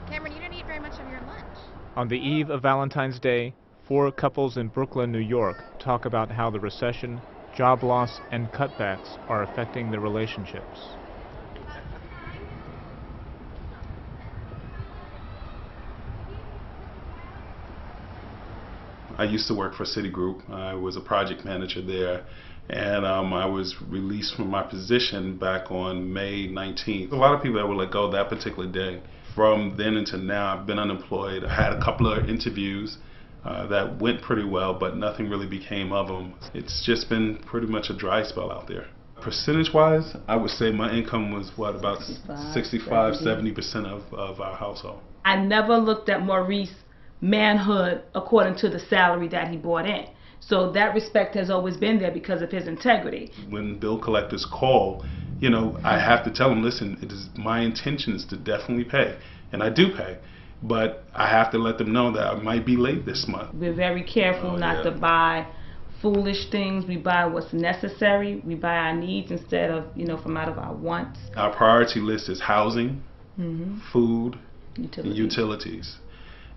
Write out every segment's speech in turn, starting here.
Cameron, you didn't eat very much of your lunch. On the eve of Valentine's Day, 4 couples in Brooklyn, New York talk about how the recession, job loss, and cutbacks are affecting their relationships. I used to work for Citigroup. I was a project manager there, and I was released from my position back on May 19th. A lot of people that were let go that particular day. From then until now, I've been unemployed. I had a couple of interviews that went pretty well, but nothing really became of them. It's just been pretty much a dry spell out there. Percentage-wise, I would say my income was, what, about 65–70% of our household. I never looked at Maurice's manhood according to the salary that he brought in. So that respect has always been there because of his integrity. When bill collectors call, you know, I have to tell them, listen, it is my intention is to definitely pay, and I do pay, but I have to let them know that I might be late this month. We're very careful not to buy foolish things. We buy what's necessary. We buy our needs instead of, you know, from out of our wants. Our priority list is housing, food, and utilities.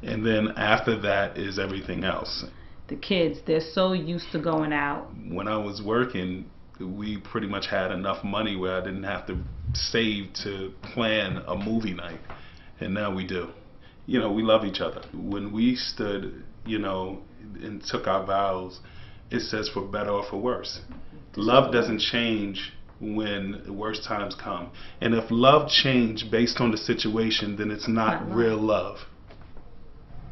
And then after that is everything else. The kids, they're so used to going out. When I was working, we pretty much had enough money where I didn't have to save to plan a movie night. And now we do. You know, we love each other. When we stood, you know, and took our vows, it says for better or for worse. Love doesn't change when the worst times come. And if love changed based on the situation, then it's not real love.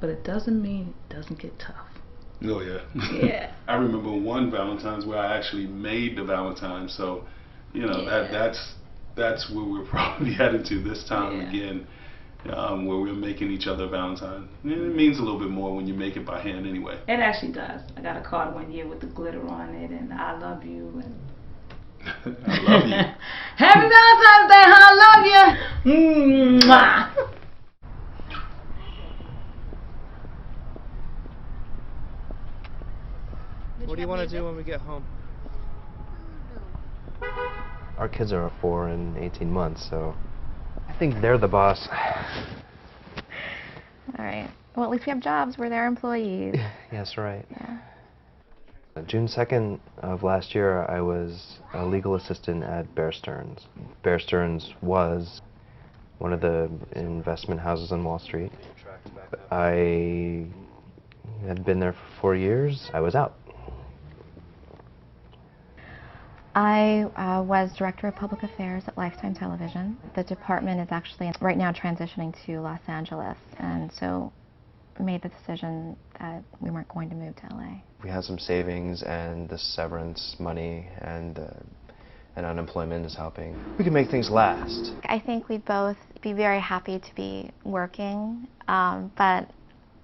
But it doesn't mean it doesn't get tough. Oh yeah. Yeah. I remember one Valentine's where I actually made the Valentine, so you know that's where we're probably headed to this time again, where we're making each other Valentine. It means a little bit more when you make it by hand anyway. It actually does. I got a card one year with the glitter on it and I love you and I love you. Happy Valentine's Day, I love you. Mwah. What do you want to do when we get home? Our kids are 4 and 18 months, so I think they're the boss. All right. Well, at least we have jobs. We're their employees. Yes, right. Yeah. June 2nd of last year, I was a legal assistant at Bear Stearns. Bear Stearns was one of the investment houses on Wall Street. I had been there for 4 years. I was out. I was Director of Public Affairs at Lifetime Television. The department is actually right now transitioning to Los Angeles, and so made the decision that we weren't going to move to LA. We had some savings, and the severance money and unemployment is helping. We can make things last. I think we'd both be very happy to be working, but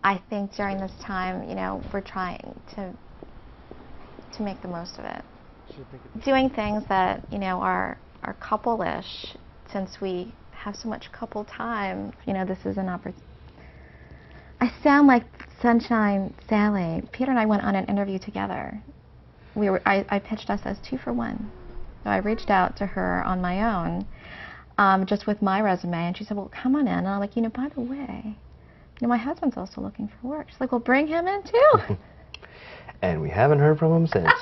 I think during this time, you know, we're trying to make the most of it. Doing things that, you know, are couple-ish, since we have so much couple time. You know, this is an opportunity. I sound like Sunshine Sally. Peter and I went on an interview together. I pitched us as 2 for 1. So I reached out to her on my own, just with my resume, and she said, well, come on in. And I'm like, you know, by the way, you know, my husband's also looking for work. She's like, well, bring him in too. And we haven't heard from him since.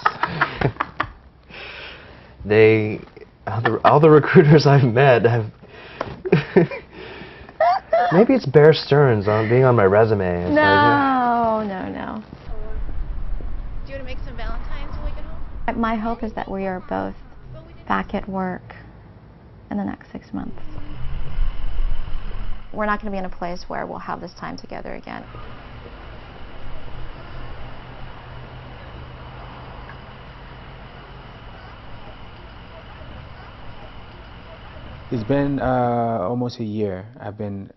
All the recruiters I've met have... Maybe it's Bear Stearns being on my resume. It's No. Do you want to make some Valentines when we get home? My hope is that we are both back at work in the next 6 months. We're not going to be in a place where we'll have this time together again. It's been almost a year. I've been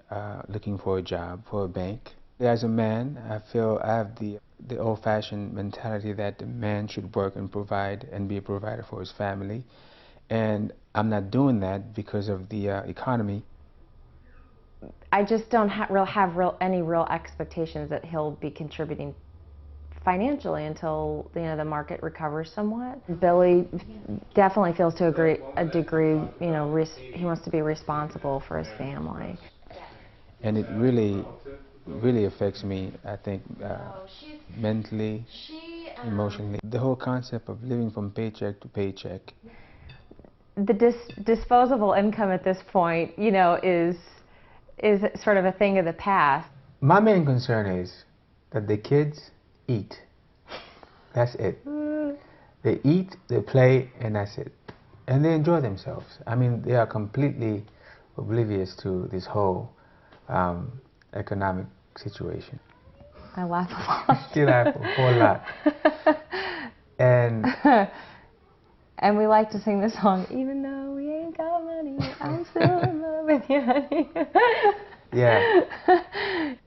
looking for a job for a bank. As a man, I feel I have the old-fashioned mentality that the man should work and provide and be a provider for his family. And I'm not doing that because of the economy. I just don't have any real expectations that he'll be contributing financially until the market recovers somewhat. Billy definitely feels to a degree, he wants to be responsible for his family. And it really affects me, I think, mentally, emotionally. The whole concept of living from paycheck to paycheck. The disposable income at this point, is sort of a thing of the past. My main concern is that the kids eat. That's it. They eat, they play, and that's it. And they enjoy themselves. I mean, they are completely oblivious to this whole economic situation. I laugh a lot. You laugh a whole lot. And and we like to sing the song, even though we ain't got money, I'm still in love with you, honey. Yeah.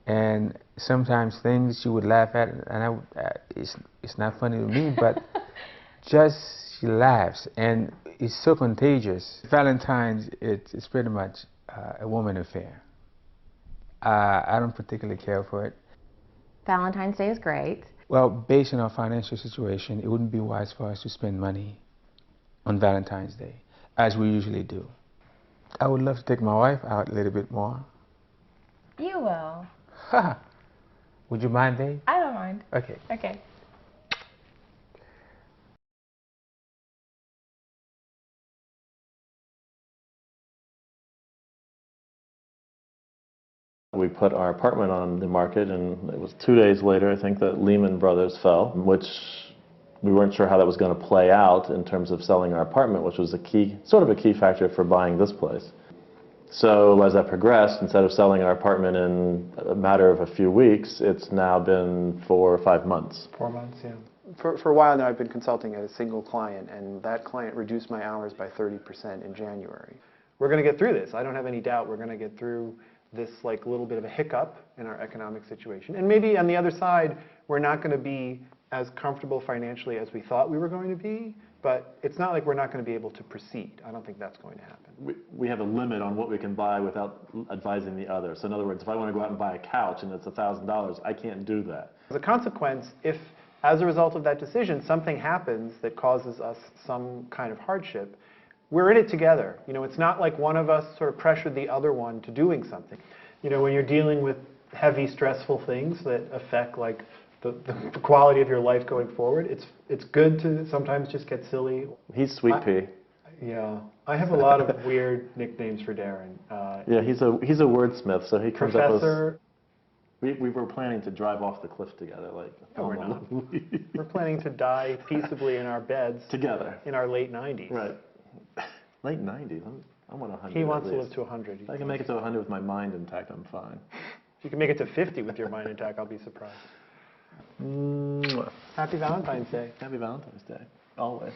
And sometimes things you would laugh at, and it's not funny to me, but just she laughs, and it's so contagious. Valentine's, it's pretty much a woman affair. I don't particularly care for it. Valentine's Day is great. Well, based on our financial situation, it wouldn't be wise for us to spend money on Valentine's Day, as we usually do. I would love to take my wife out a little bit more. You will. Would you mind, Dave? I don't mind. Okay. Okay. We put our apartment on the market, and it was 2 days later, I think, that Lehman Brothers fell, which we weren't sure how that was going to play out in terms of selling our apartment, which was sort of a key factor for buying this place. So as that progressed, instead of selling our apartment in a matter of a few weeks, it's now been 4 or 5 months. 4 months, yeah. For a while now, I've been consulting at a single client, and that client reduced my hours by 30% in January. We're going to get through this. I don't have any doubt we're going to get through this little bit of a hiccup in our economic situation. And maybe on the other side, we're not going to be as comfortable financially as we thought we were going to be, but it's not like we're not going to be able to proceed. I don't think that's going to happen. We have a limit on what we can buy without advising the other. So in other words, if I want to go out and buy a couch and it's $1,000, I can't do that. As a consequence, if as a result of that decision, something happens that causes us some kind of hardship, we're in it together. It's not like one of us sort of pressured the other one to doing something. When you're dealing with heavy, stressful things that affect the quality of your life going forward, it's good to sometimes just get silly. He's Sweet Pea. Yeah, I have a lot of weird nicknames for Darren. Yeah, he's a wordsmith, so he comes Professor. up with. We were planning to drive off the cliff together, No, we're not. We're planning to die peaceably in our beds together in our late 90s. Right. Late 90s. I want 100. He wants to live to 100. If I can make it to 100 with my mind intact, I'm fine. If you can make it to 50 with your mind intact, I'll be surprised. Happy Valentine's Day. Happy Valentine's Day. Always.